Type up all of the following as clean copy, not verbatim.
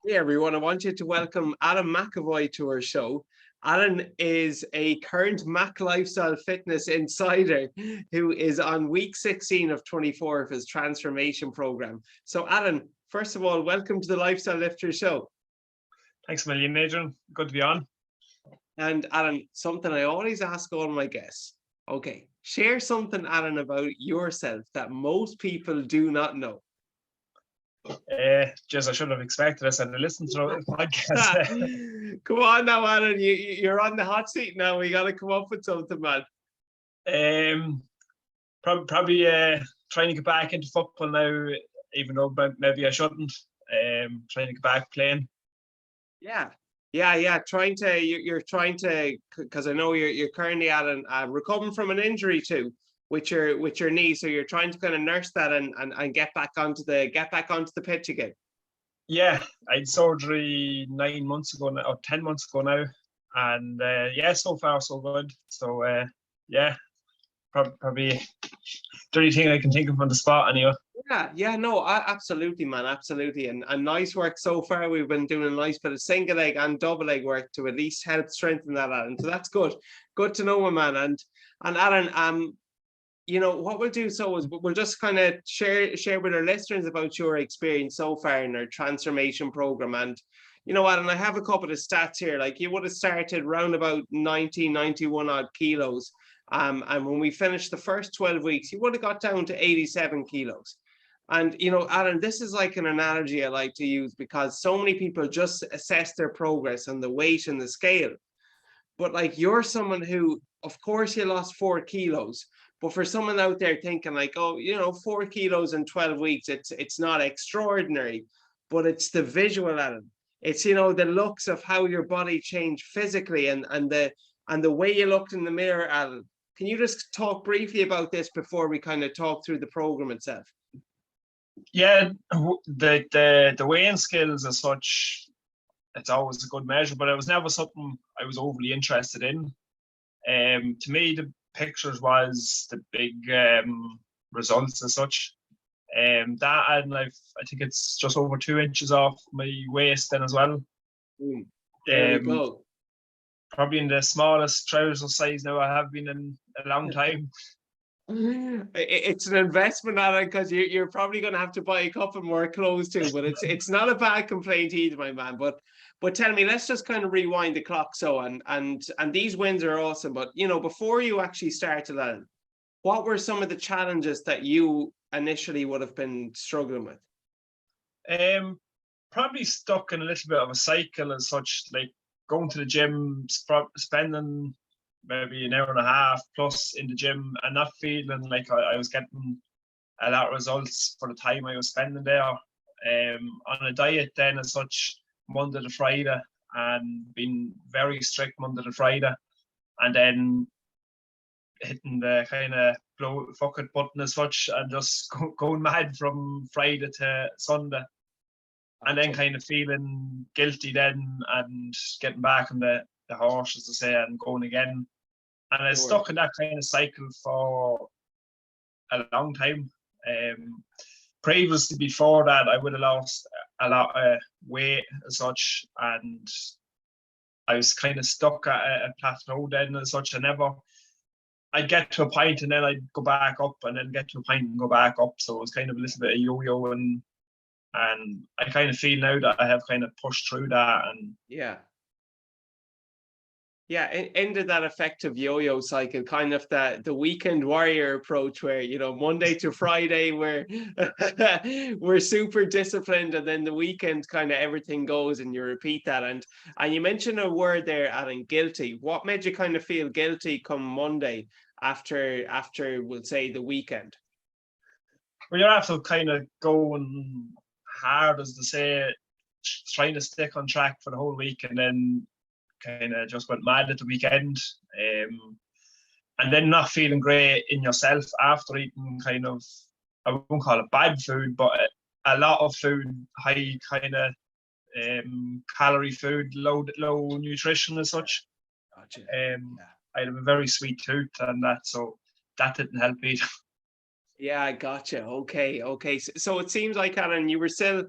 Hey everyone, I want you to welcome Adam McEvoy to our show. Alan is a current Mac Lifestyle Fitness insider who is on week 16 of 24 of his transformation program. So, Alan, first of all, welcome to the Lifestyle Lifter show. Thanks a million, Adrian. Good to be on. And Alan, something I always ask all my guests. Okay, share something, Alan, about yourself that most people do not know. Just I should have expected this and listened to the podcast. Come on now, Alan. You're on the hot seat now. We got to come up with something, man. Probably trying to get back into football now, even though maybe I shouldn't. Trying to get back playing. Yeah. You're trying to, because I know you're currently recovering from an injury too, with your knee. So you're trying to kind of nurse that and get back onto the pitch again. Yeah, I had surgery 9 months ago now, or 10 months ago now, and so far so good. So probably the only thing I can think of on the spot anyway. No, absolutely, man, absolutely, and nice work so far. We've been doing a nice bit of single leg and double leg work to at least help strengthen that, Alan. So that's good to know, my man. And Alan, what we'll do is we'll just kind of share with our listeners about your experience so far in our transformation program. And Alan, I have a couple of stats here. Like, you would have started around about 91 odd kilos. And when we finished the first 12 weeks, you would have got down to 87 kilos. And, Alan, this is like an analogy I like to use because so many people just assess their progress on the weight and the scale. But like, you're someone who, of course, you lost 4 kilos. But for someone out there thinking like, 4 kilos in 12 weeks, it's not extraordinary, but it's the visual, Alan. It's, the looks of how your body changed physically and the way you looked in the mirror, Alan. Can you just talk briefly about this before we kind of talk through the program itself? Yeah, the weighing skills as such, it's always a good measure, but it was never something I was overly interested in. To me, the pictures was the big results as such. That, and I think it's just over 2 inches off my waist then as well. There we go. Probably in the smallest trouser size now I have been in a long time. It's an investment, Alan, because you're probably going to have to buy a couple more clothes too. But it's not a bad complaint either, my man. But tell me, let's just kind of rewind the clock. So and these wins are awesome. But before you actually started, Alan, what were some of the challenges that you initially would have been struggling with? Probably stuck in a little bit of a cycle as such, like going to the gym, spending maybe an hour and a half plus in the gym and not feeling like I was getting a lot of results for the time I was spending there. On a diet then as such, Monday to Friday, and being very strict Monday to Friday, and then hitting the kind of fuck it button as such and just going mad from Friday to Sunday. And then kind of feeling guilty then and getting back on the horse, as to say, and going again. And I was stuck in that kind of cycle for a long time. Previously, before that, I would have lost a lot of weight as such, and I was kind of stuck at a plateau then as such. I'd get to a point and then I'd go back up and then get to a point and go back up. So it was kind of a little bit of yo-yo, and I kind of feel now that I have kind of pushed through that. And into that effective yo-yo cycle, kind of the weekend warrior approach where, Monday to Friday we're super disciplined, and then the weekend kind of everything goes and you repeat that. And you mentioned a word there, Alan, guilty. What made you kind of feel guilty come Monday after we'll say the weekend? Well, you're after kind of going hard, as to say, trying to stick on track for the whole week, and then kind of just went mad at the weekend, and then not feeling great in yourself after eating kind of, I won't call it bad food, but a lot of food, high kind of calorie food, low nutrition as such. Gotcha. I have a very sweet tooth and that, so that didn't help either. Yeah, I gotcha. Okay. So it seems like, Alan, you were still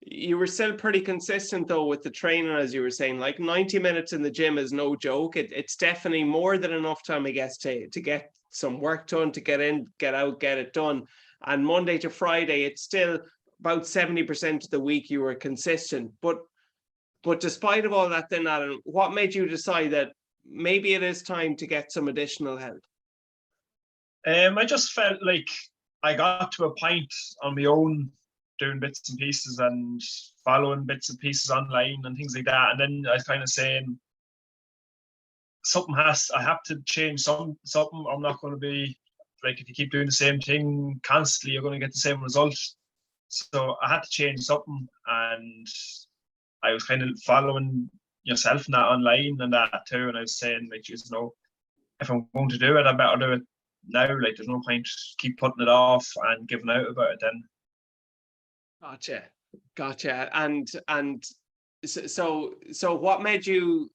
You were still pretty consistent though with the training, as you were saying. Like 90 minutes in the gym is no joke. It's definitely more than enough time, I guess, to get some work done, to get in, get out, get it done. And Monday to Friday, it's still about 70% of the week you were consistent. But despite of all that, then Alan, what made you decide that maybe it is time to get some additional help? I just felt like I got to a point on my own doing bits and pieces and following bits and pieces online and things like that. And then I was kind of saying, I have to change something. I'm not going to be like, if you keep doing the same thing constantly, you're going to get the same result. So I had to change something, and I was kind of following yourself and that online and that too. And I was saying, like, you know, if I'm going to do it, I better do it now. Like, there's no point keep putting it off and giving out about it then. Gotcha. And so what made you,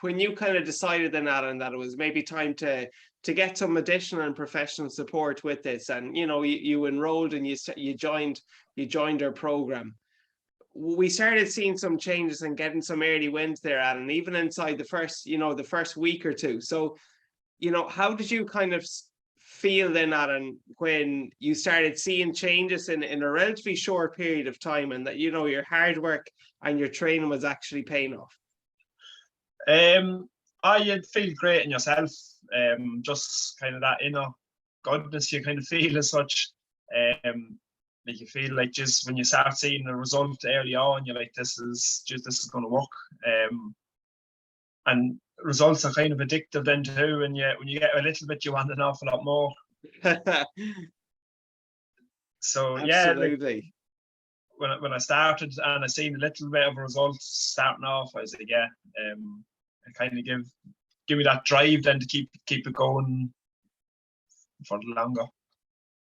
when you kind of decided then, Alan, that it was maybe time to get some additional and professional support with this, and you enrolled and you joined our program, we started seeing some changes and getting some early wins there, Alan, even inside the first week or two. So, how did you kind of feel then, Alan, when you started seeing changes in a relatively short period of time, and that your hard work and your training was actually paying off? I'd feel great in yourself. Just kind of that inner goodness you kind of feel as such. Like, you feel like just when you start seeing the result early on, you're like, this is going to work. And results are kind of addictive then too. And when you get a little bit, you want an awful lot more. So absolutely. Yeah, when I started and I seen a little bit of results starting off, I was like, yeah, it kind of give me that drive then to keep it going for longer.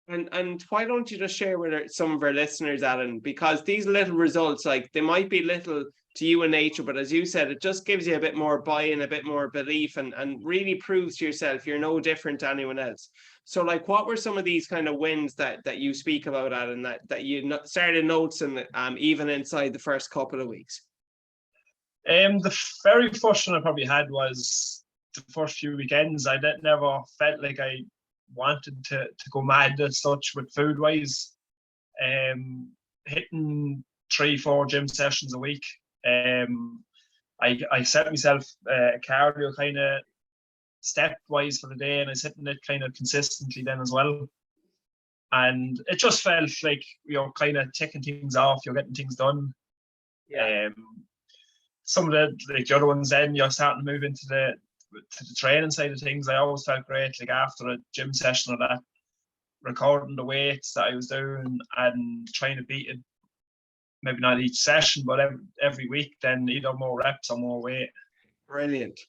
And why don't you just share with some of our listeners, Alan, because these little results, like, they might be little to you in nature, but as you said, it just gives you a bit more buy-in, a bit more belief, and really proves to yourself you're no different to anyone else. So, like, what were some of these kind of wins that you speak about, Alan, that you started noticing even inside the first couple of weeks? The very first one I probably had was the first few weekends. I never felt like I wanted to go mad as such with food wise. Hitting 3-4 gym sessions a week. I set myself a cardio kind of stepwise for the day, and I was hitting it kind of consistently then as well. And it just felt like you're kind of ticking things off, you're getting things done. Yeah. Some of the other ones, then you're starting to move into the training side of things. I always felt great, like after a gym session or that, recording the weights that I was doing and trying to beat it, maybe not each session, but every week, then either more reps or more weight. Brilliant.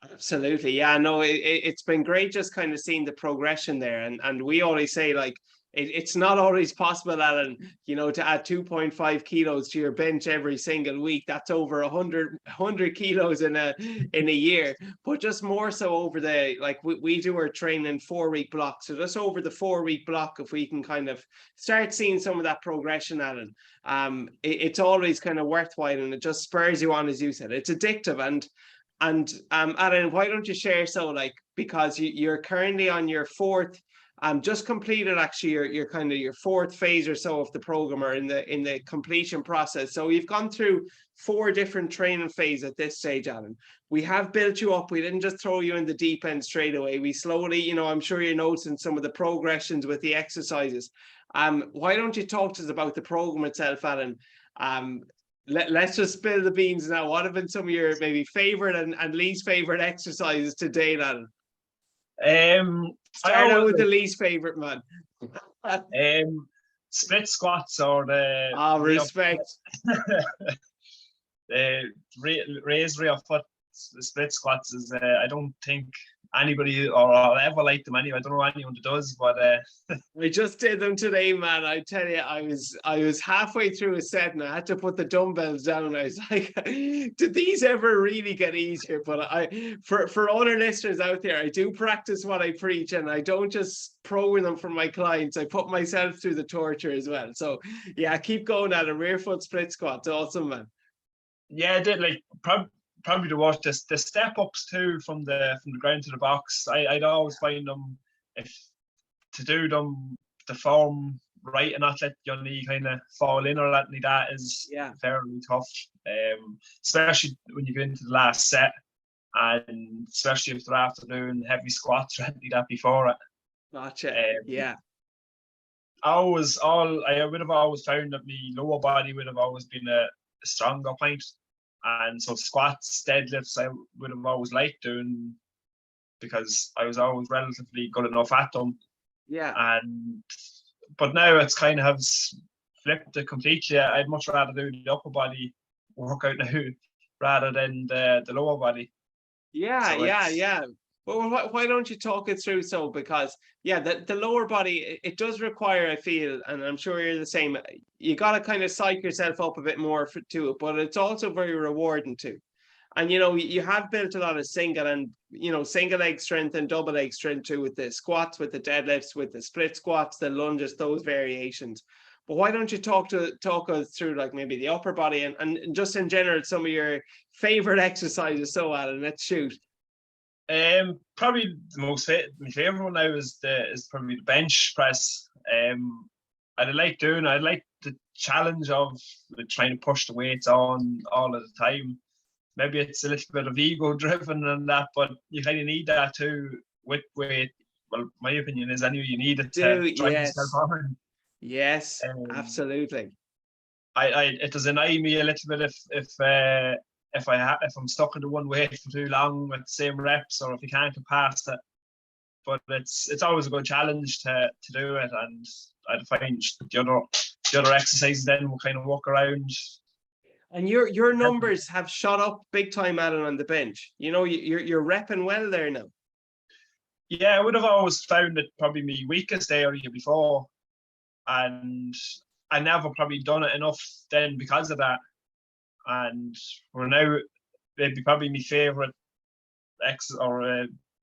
Absolutely. Yeah, no, it's been great just kind of seeing the progression there. And we always say, like, it's not always possible, Alan, to add 2.5 kilos to your bench every single week. That's over 100 kilos in a year, but just more so over we do our training in 4-week blocks. So just over the 4-week block, if we can kind of start seeing some of that progression, Alan, it's always kind of worthwhile, and it just spurs you on, as you said. It's addictive. And Alan, why don't you share, because you're currently on your fourth, just completed actually your kind of your fourth phase or so of the program, or in the completion process. So you've gone through 4 different training phases at this stage, Alan. We have built you up. We didn't just throw you in the deep end straight away. We slowly, I'm sure you're noticing some of the progressions with the exercises. Why don't you talk to us about the program itself, Alan? Let's just spill the beans now. What have been some of your maybe favorite and least favorite exercises to date, Alan? Start out with the least favorite, man. Split squats, or the respect. Raise rear foot split squats is I don't think anybody or I'll ever like them anyway. I don't know anyone that does, but I just did them today, man. I tell you, I was halfway through a set and I had to put the dumbbells down. I was like, did these ever really get easier? But for other listeners out there, I do practice what I preach, and I don't just program them for my clients. I put myself through the torture as well. So yeah, keep going at a rear foot split squat. Awesome, man. yeah, I did like probably to watch this the step ups too from the ground to the box. I'd always find them, if to do them the form right and not let your knee kind of fall in or anything like that is very tough. Especially when you get into the last set, and especially if they're after doing heavy squats or anything like that before it. Gotcha. I would have always found that my lower body would have always been a stronger point. And so squats, deadlifts, I would have always liked doing because I was always relatively good enough at them. Yeah. But now it's kind of flipped it completely. I'd much rather do the upper body workout now rather than the lower body. Yeah. Well, why don't you talk it through? So, because the lower body, it does require, I feel, and I'm sure you're the same, you got to kind of psych yourself up a bit more to it, but it's also very rewarding too. And you have built a lot of single and single leg strength and double leg strength too, with the squats, with the deadlifts, with the split squats, the lunges, those variations. But why don't you talk us through like maybe the upper body and just in general some of your favorite exercises? So Alan, let's shoot. Probably my favorite one now is probably the bench press. I like the challenge of trying to push the weights on all of the time. Maybe it's a little bit of ego driven and that, but you kind of need that too with weight. Well, my opinion is anyway, you need it to try yourself on. Yes, absolutely. It does annoy me a little bit if I'm stuck into one weight for too long with the same reps, or if you can't get past it. But it's always a good challenge to do it, and I find the other exercises then will kind of walk around. And your numbers have shot up big time, Alan, on the bench. You're repping well there now. Yeah, I would have always found it probably my weakest area before, and I never probably done it enough then because of that. And we're now maybe probably my favourite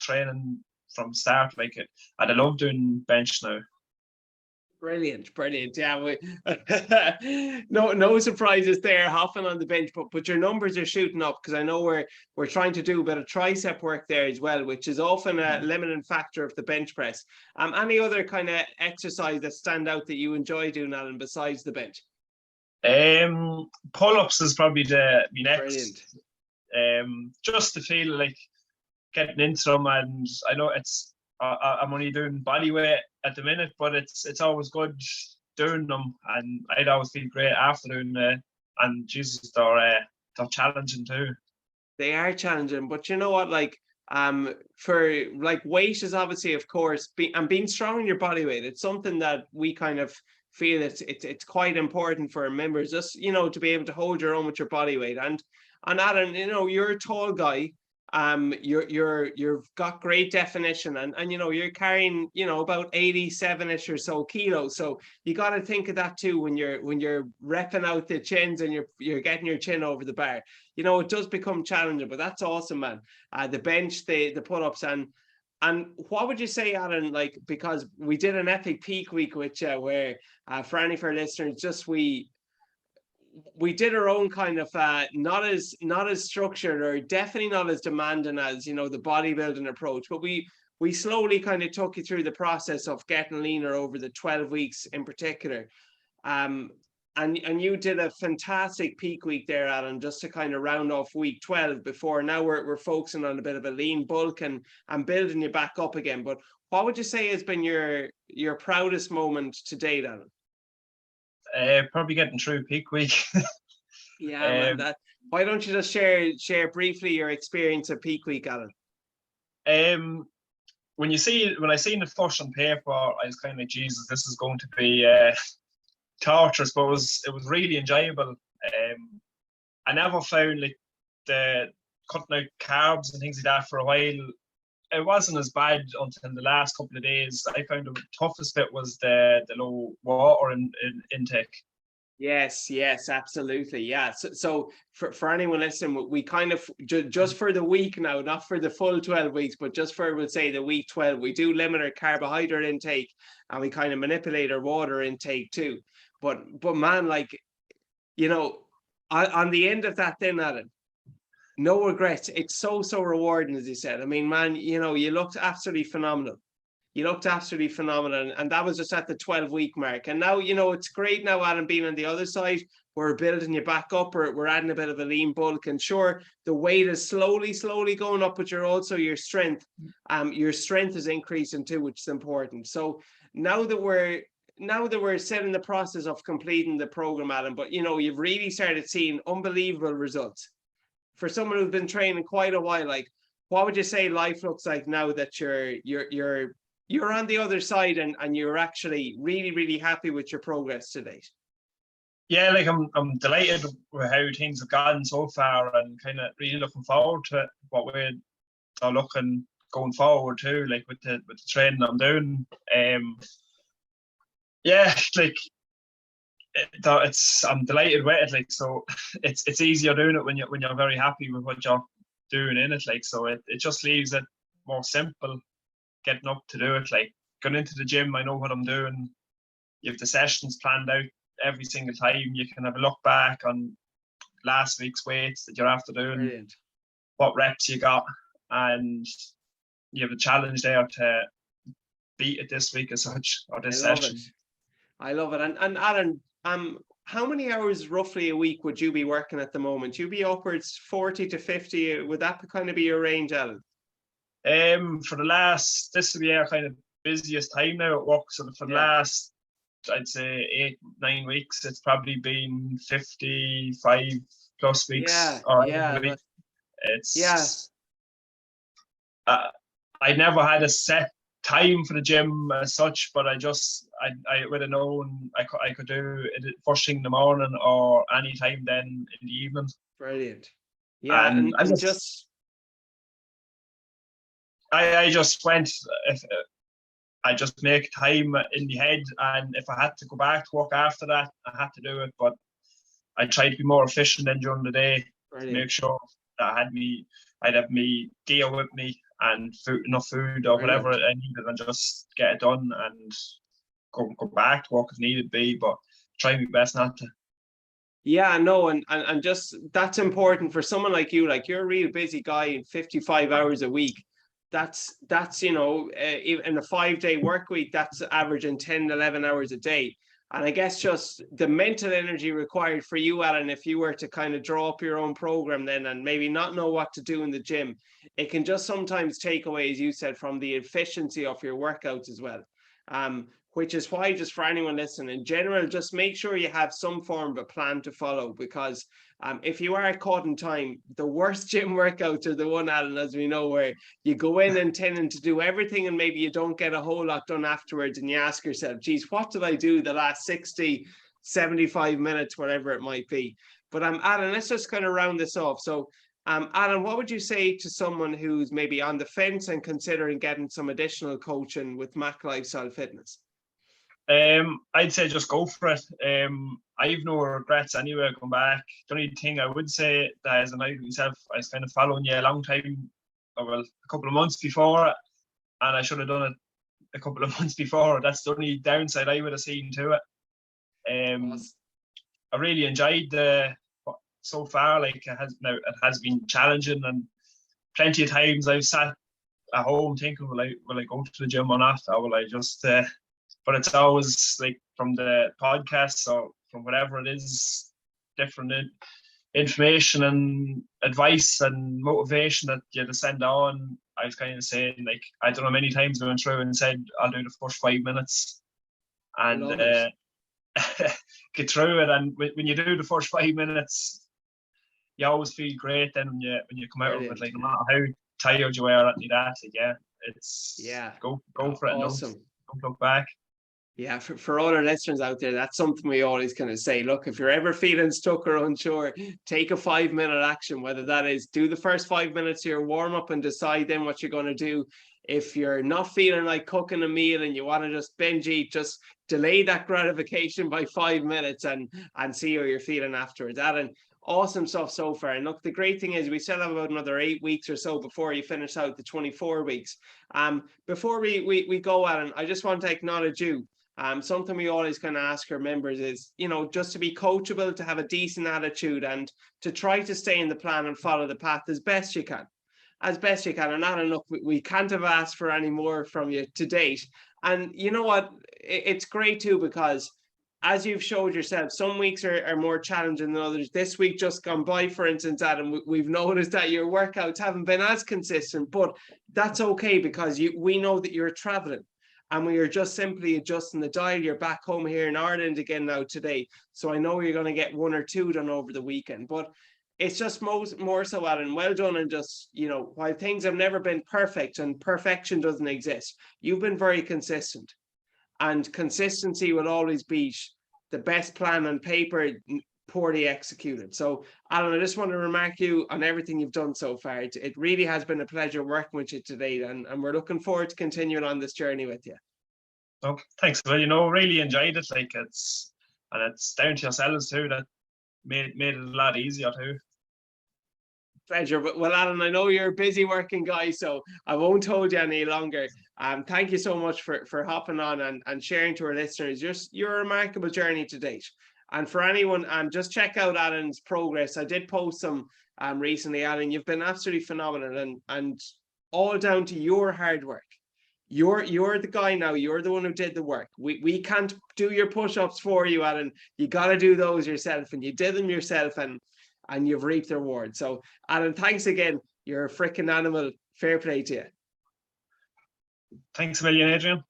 training from start. Like it, and I love doing bench now. Brilliant. Yeah, no surprises there, hopping on the bench, but your numbers are shooting up, because I know we're trying to do a bit of tricep work there as well, which is often a limiting factor of the bench press. Any other kind of exercise that stand out that you enjoy doing, Alan, besides the bench? Pull-ups is probably my next. Brilliant. Just to feel like getting into them, and I know I'm only doing body weight at the minute, but it's always good doing them, and I'd always feel great after doing and Jesus, they're challenging too. They are challenging, but you know what, like for like weight is obviously, of course, being strong in your body weight, it's something that we kind of feel it's quite important for our members, just to be able to hold your own with your body weight. And Alan, you're a tall guy. You've got great definition, and you're carrying about 87ish or so kilos, so you got to think of that too when you're repping out the chins and you're getting your chin over the bar. It does become challenging, but that's awesome, man. The bench, the pull-ups, and what would you say, Alan, like, because we did an epic peak week, which where for any of our listeners, just we did our own kind of not as structured, or definitely not as demanding as the bodybuilding approach, but we slowly kind of took you through the process of getting leaner over the 12 weeks in particular. And you did a fantastic peak week there, Alan, just to kind of round off week 12 before now we're focusing on a bit of a lean bulk and building you back up again. But what would you say has been your proudest moment to date, Alan? Probably getting through peak week. Yeah, man. Why don't you just share briefly your experience of peak week, Alan? When I seen the first on paper, I was kind of, Jesus, this is going to be torturous, but it was really enjoyable. I never found like the cutting out carbs and things like that for a while it wasn't as bad until the last couple of days. I found the toughest bit was the low water intake. Yes, yes, absolutely. Yeah. So for anyone listening, we kind of just for the week now, not for the full 12 weeks, but just for, we'll say, the week 12, we do limit our carbohydrate intake and we kind of manipulate our water intake too. But man, like, you know, on the end of that then, Alan, no regrets. It's so rewarding, as you said. I mean, man, you know, you looked absolutely phenomenal. You looked absolutely phenomenal. And that was just at the 12-week mark. And now, you know, it's great now, Adam, being on the other side. We're building you back up. We're adding a bit of a lean bulk. And sure, the weight is slowly going up, but you're also your strength is increasing too, which is important. So now that we're set in the process of completing the program, Adam, but you know, you've really started seeing unbelievable results. For someone who's been training quite a while, like, what would you say life looks like now that you're on the other side and you're actually really happy with your progress to date? Yeah, like I'm delighted with how things have gone so far, and kind of really looking forward to what we're looking going forward too, like with the training I'm doing. Yeah, like I'm delighted with it. Like, so it's easier doing it when you're very happy with what you're doing in it. Like, so it just leaves it more simple getting up to do it. Like, going into the gym, I know what I'm doing. You have the sessions planned out every single time. You can have a look back on last week's weights that you're after doing. Brilliant. What reps you got, and you have a challenge there to beat it this week as such, or this session. I love it. And Alan, how many hours roughly a week would you be working at the moment? You'd be upwards 40 to 50. Would that kind of be your range, Alan? For the last, this will be our kind of busiest time now at work. So for the last, I'd say 8-9 weeks, it's probably been 55 plus weeks. I never had a set time for the gym as such, but I would have known I could do it first thing in the morning or any time then in the evening. Brilliant. Yeah, and I just went, I just make time in the head, and if I had to go back to work after that, I had to do it. But I tried to be more efficient than during the day. Brilliant. To make sure that I'd have me gear with me and enough food or whatever I needed, and just get it done and go back to work if needed be, but try my best not to. Yeah, no, and just that's important for someone like you. Like, you're a real busy guy in 55 hours a week. That's you know, in a 5-day work week, that's averaging 10-11 hours a day. And I guess just the mental energy required for you, Alan, if you were to kind of draw up your own program then and maybe not know what to do in the gym, it can just sometimes take away, as you said, from the efficiency of your workouts as well. Which is why, just for anyone listening, in general, just make sure you have some form of a plan to follow, because if you are caught in time, the worst gym workouts are the one, Alan, as we know, where you go in intending to do everything and maybe you don't get a whole lot done afterwards, and you ask yourself, geez, what did I do the last 60, 75 minutes, whatever it might be. But Alan, let's just kind of round this off. So Alan, what would you say to someone who's maybe on the fence and considering getting some additional coaching with Mac Lifestyle Fitness? I'd say just go for it. I've no regrets anyway going back. The only thing I would say that as an idol myself, I was kind of following you a long time, well, a couple of months before, and I should have done it a couple of months before. That's the only downside I would have seen to it. I really enjoyed so far. Like, it has been challenging, and plenty of times I've sat at home thinking, will I go to the gym or not, or will I just but it's always like from the podcast or from whatever it is, different information and advice and motivation that you send on. I was kind of saying, like, I don't know, many times I went through and said, I'll do the first 5 minutes and get through it. And when you do the first 5 minutes, you always feel great then when you come out of it, like, no matter how tired you are at that, like, it's go for it. Awesome. Don't look back. Yeah, for all our listeners out there, that's something we always kind of say. Look, if you're ever feeling stuck or unsure, take a 5-minute action, whether that is do the first 5 minutes of your warm up and decide then what you're going to do. If you're not feeling like cooking a meal and you want to just binge eat, just delay that gratification by 5 minutes and see how you're feeling afterwards. Alan, awesome stuff so far. And look, the great thing is we still have about another 8 weeks or so before you finish out the 24 weeks. Before we go, Alan, I just want to acknowledge you. Something we always kind of ask our members is, you know, just to be coachable, to have a decent attitude, and to try to stay in the plan and follow the path as best you can. As best you can. And Alan, look, we can't have asked for any more from you to date. And you know what? It's great too, because as you've showed yourself, some weeks are more challenging than others. This week just gone by, for instance, Adam, we've noticed that your workouts haven't been as consistent, but that's okay, because we know that you're traveling. And we are just simply adjusting the dial. You're back home here in Ireland again now today. So I know you're going to get 1 or 2 done over the weekend. But it's just more so, Alan, well done. And just, you know, while things have never been perfect and perfection doesn't exist, you've been very consistent. And consistency will always beat the best plan on paper poorly executed. So, Alan, I just want to remark you on everything you've done so far. It really has been a pleasure working with you today, and we're looking forward to continuing on this journey with you. Oh, thanks. Well, you know, really enjoyed it. Like it's down to yourselves too that made it a lot easier too. Pleasure. But well, Alan, I know you're a busy working guy, so I won't hold you any longer. Thank you so much for hopping on and sharing to our listeners your remarkable journey to date. And for anyone, just check out Alan's progress. I did post some recently, Alan. You've been absolutely phenomenal, and all down to your hard work. You're the guy now. You're the one who did the work. We can't do your push-ups for you, Alan. You got to do those yourself, and you did them yourself, and you've reaped the reward. So, Alan, thanks again. You're a freaking animal. Fair play to you. Thanks a million, Adrian.